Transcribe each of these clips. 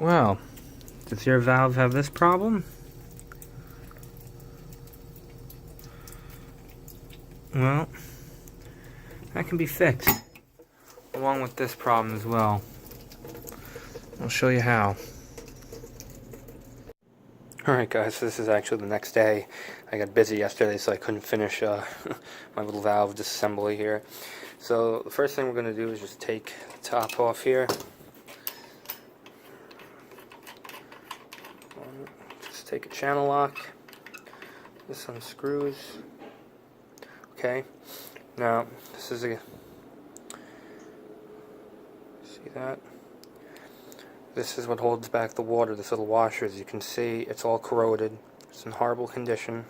Well, does your valve have this problem? Well, that can be fixed, along with this problem as well. I'll show you how. Alright guys, so this is actually the next day. I got busy yesterday, so I couldn't finish my little valve disassembly here. So the first thing we're going to do is just take the top off here. Just take a channel lock. This unscrews. Okay. Now, this is a... See that? This is what holds back the water, this little washer. As you can see, it's all corroded. It's in horrible condition.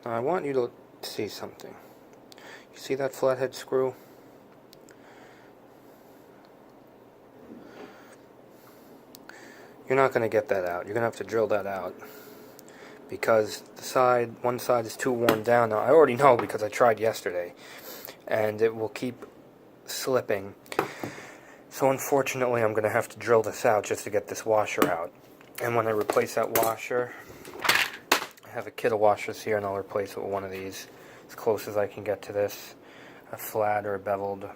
Now I want you to see something. You see that flathead screw? You're not going to get that out. You're going to have to drill that out. Because one side is too worn down. Now I already know because I tried yesterday. And it will keep slipping. So unfortunately I'm going to have to drill this out just to get this washer out. And when I replace that washer, I have a kit of washers here and I'll replace it with one of these. As close as I can get to this. A flat or a beveled.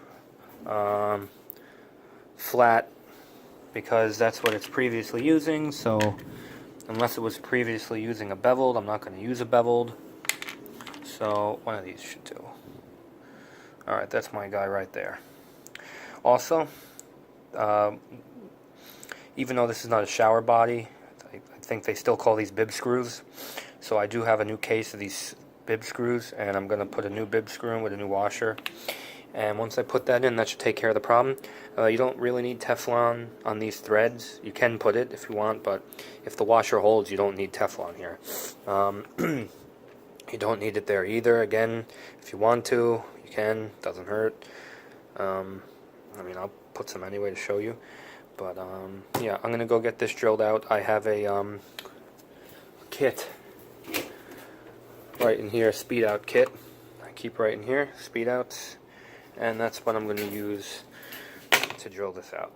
Flat, because that's what it's previously using, so unless it was previously using a beveled, I'm not going to use a beveled. So one of these should do. Alright, that's my guy right there. Also, even though this is not a shower body, I think they still call these bib screws. So I do have a new case of these bib screws, and I'm going to put a new bib screw in with a new washer. And once I put that in, that should take care of the problem. You don't really need Teflon on these threads. You can put it if you want, but if the washer holds, you don't need Teflon here. You don't need it there either. Again, if you want to, you can. Doesn't hurt. I mean, I'll put some anyway to show you. But, yeah, I'm going to go get this drilled out. I have a kit right in here, speed out kit. I keep right in here, speed outs. And that's what I'm going to use to drill this out.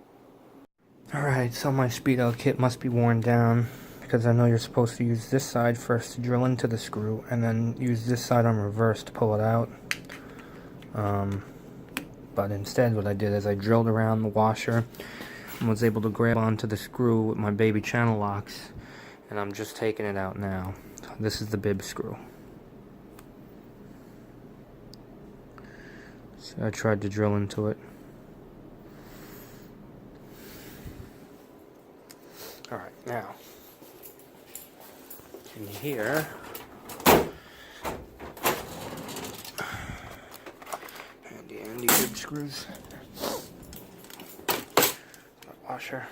Alright, so my speed out kit must be worn down, because I know you're supposed to use this side first to drill into the screw, and then use this side on reverse to pull it out. But instead what I did is I drilled around the washer and was able to grab onto the screw with my baby channel locks, and I'm just taking it out now. This is the bib screw. So I tried to drill into it. Alright, now, in here, handy bib screws, washer.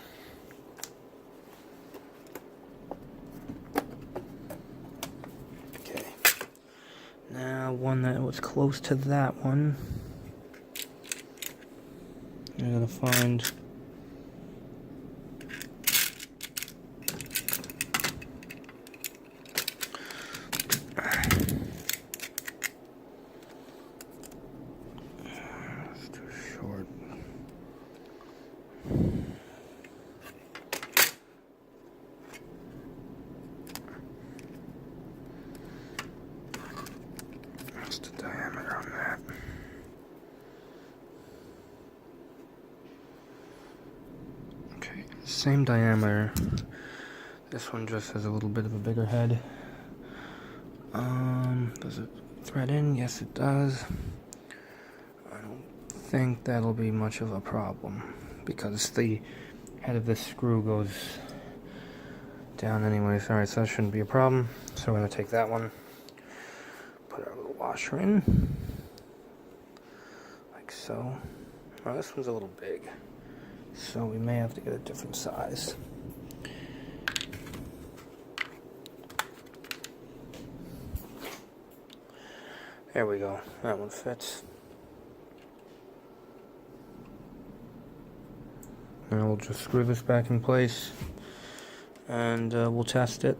Okay, now one that was close to that one. I'm gonna find it's too short. What's the diameter on that? Same diameter. This one just has a little bit of a bigger head. Does it thread in? Yes, it does. I don't think that'll be much of a problem because the head of this screw goes down anyways. Alright, so that shouldn't be a problem. So we're going to take that one, put our little washer in, like so. Oh, this one's a little big, so we may have to get a different size. There we go, that one fits. And we'll just screw this back in place and we'll test it.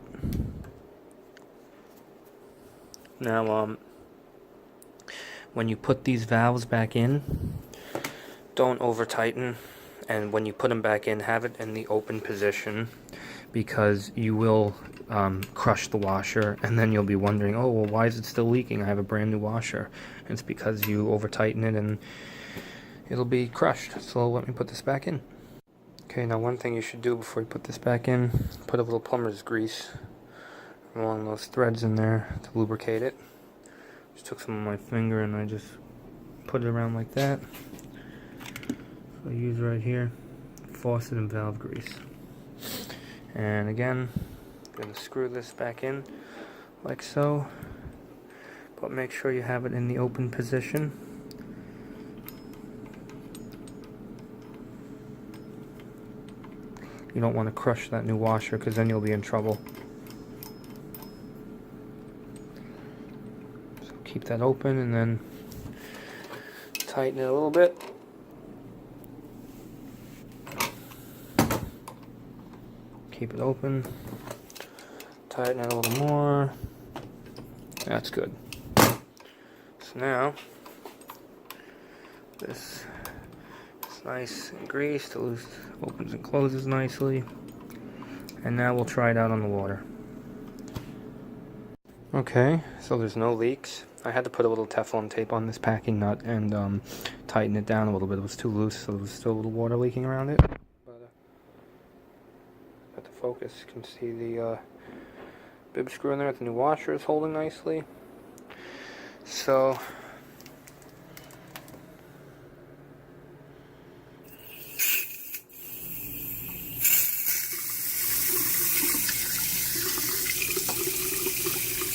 Now, when you put these valves back in, don't over tighten and when you put them back in, have it in the open position, because you will crush the washer, and then you'll be wondering, oh, well, why is it still leaking? I have a brand new washer. And it's because you over tighten it and it'll be crushed. So let me put this back in. Okay, now one thing you should do before you put this back in, put a little plumber's grease along those threads in there to lubricate it. Just took some of my finger and I just put it around like that. So I use right here faucet and valve grease. And again, I'm going to screw this back in like so, but make sure you have it in the open position. You don't want to crush that new washer, because then you'll be in trouble. So keep that open and then tighten it a little bit. Keep it open. Tighten it a little more. That's good. So now, this is nice and greased. It opens and closes nicely. And now we'll try it out on the water. Okay, so there's no leaks. I had to put a little Teflon tape on this packing nut and tighten it down a little bit. It was too loose, so there was still a little water leaking around it. But the focus, you can see the bib screw in there. The new washer is holding nicely. So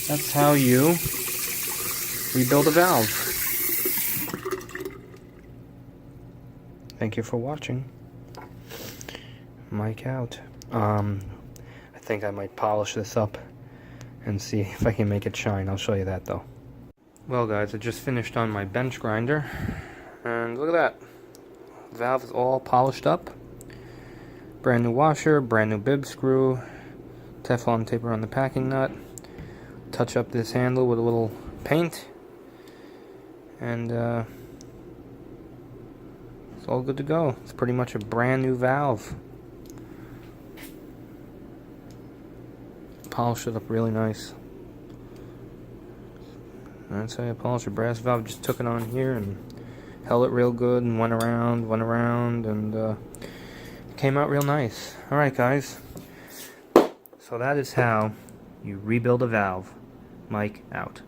that's how you rebuild a valve. Thank you for watching. Mike out. I think I might polish this up and see if I can make it shine. I'll show you that though. Well guys, I just finished on my bench grinder, and look at that. The valve is all polished up. Brand new washer, brand new bib screw, Teflon tape around the packing nut. Touch up this handle with a little paint, and it's all good to go. It's pretty much a brand new valve. Polished it up really nice. That's how you polish a brass valve. Just took it on here and held it real good and went around, and it came out real nice. Alright guys, so that is how you rebuild a valve. Mike out.